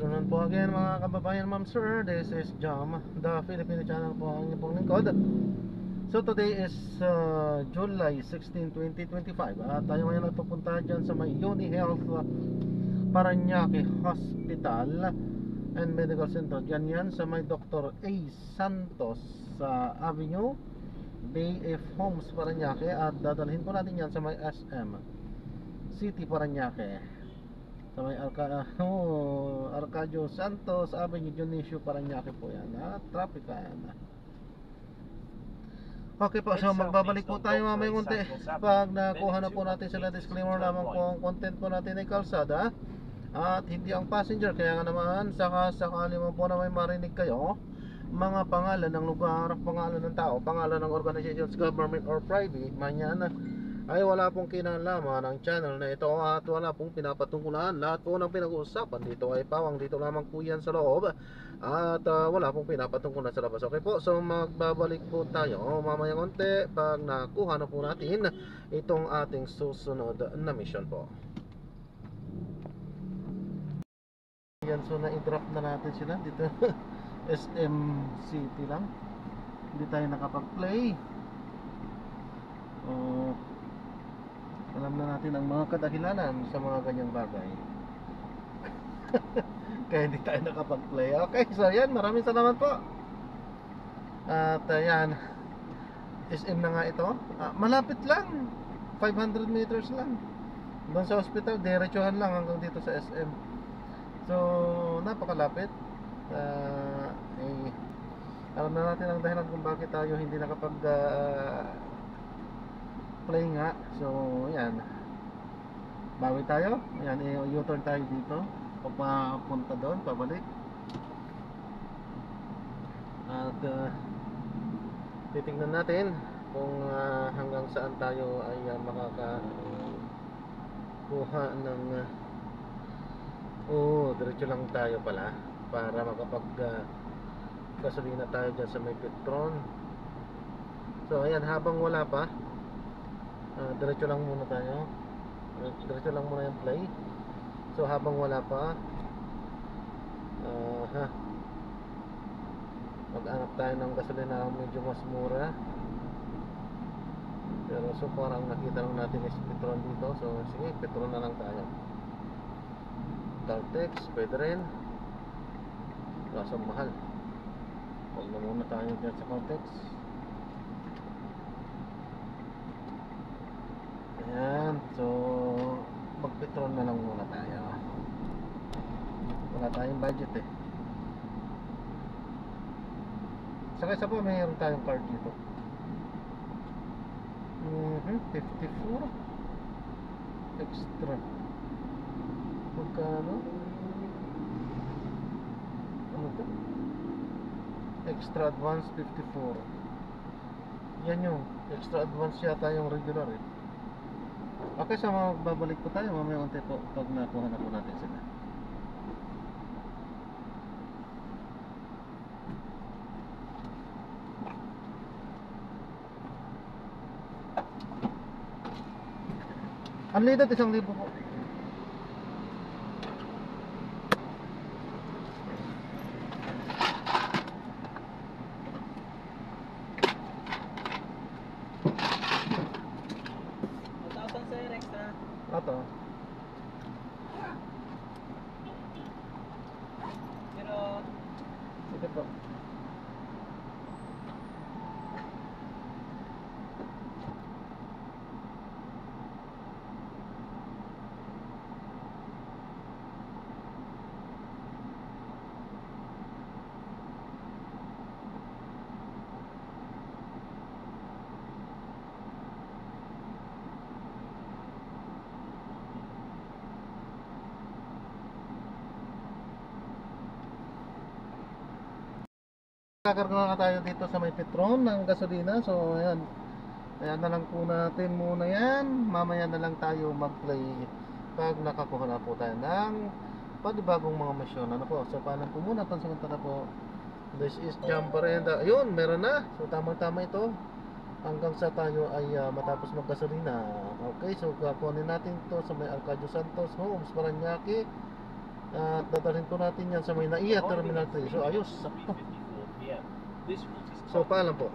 afternoon po again mga kababayan, ma'am sir. This is Jam, the Filipino channel po ang inyong pong lingkod. So today is July 16, 2025 at tayo ngayon nagpupunta dyan sa may Uni Health Parañaque Hospital and Medical Center. Dyan yan sa may Dr. A. Santos sa Avenue Bay F Homes Parañaque. At dadalhin po natin yan sa may SM City Parañaque, sa may Arcadio Santos Avenue, Dionisio Parañaque po yan. Traffic yan. Okay po, so magbabalik po tayo mamayang unti pag nakuha na po natin sila. Disclaimer lamang po, ang content po natin ay kalsada at hindi ang passenger. Kaya nga naman, sakali mo po na may marinig kayo mga pangalan ng lugar, pangalan ng tao, pangalan ng organizations, government or private man yan, ay wala pong kinalaman ng channel na ito at wala pong pinapatungkulan. Lahat po ng pinag-uusapan dito ay pawang dito lamang po yan sa loob at wala pong pinapatungkulan sa labas. Okay po, so magbabalik po tayo mamayang konti pag nakuha na po natin itong ating susunod na mission po. Yan, so na-drop na natin sila dito SM City lang. Hindi tayo nakapag-play. Alam na natin ang mga kadahilanan sa mga ganyang bagay. Kaya hindi tayo nakapag-play. Okay, so yan, maraming salamat po. At yan, SM na nga ito. Malapit lang, 500 meters lang doon sa hospital. Diretsuhan lang hanggang dito sa SM. So napakalapit. Alam na natin ang dahilan kung bakit tayo hindi nakapag play nga. So yan, bawi tayo. Yan, u-turn tayo dito papunta doon, pabalik. At titingnan natin kung hanggang saan tayo ay makakakuha ng diretso lang tayo pala para makapag gasolina tayo dyan sa may Petron. So ayan, habang wala pa, diretso lang muna tayo. Diretso lang muna yung play. So habang wala pa, mag-anap tayo ng gasolina medyo mas mura. Pero so parang nakita lang natin is Petron dito. So sige, Petron na lang tayo. Caltex, pwede rin. Kaso mahal. Huwag na muna tayo dyan sa Caltex. Ayan, so mag-Petron na lang muna tayo. Wala tayong budget eh. Saka isa pa, mayroon tayong card dito. 54 extra. Magkano? Ano to? Extra advance 54. Yan yung extra advance yata yung regular eh. Okay, so magbabalik po tayo mamaya unti po pag nakuha na po natin sila. Unleaded 1,000 po. Ato. Pero Sige po. Kakarga na tayo dito sa may Petron ng gasolina. So ayan, ayan na lang po natin muna yan. Mamaya na lang tayo mag-play pag nakakuha na po tayo ng panibagong mga misyon. Ano po? So paano po muna, pansamantala po. This is Jam Parenda. Ayun, meron na. So tamang-tama ito hanggang sa tayo ay matapos maggasolina. Okay, so kukunin natin ito sa may Arcadio Santos Homes Parañaque At dadalhin po natin yan sa may NAIA Terminal 3. So ayos, sakto. So paalam po.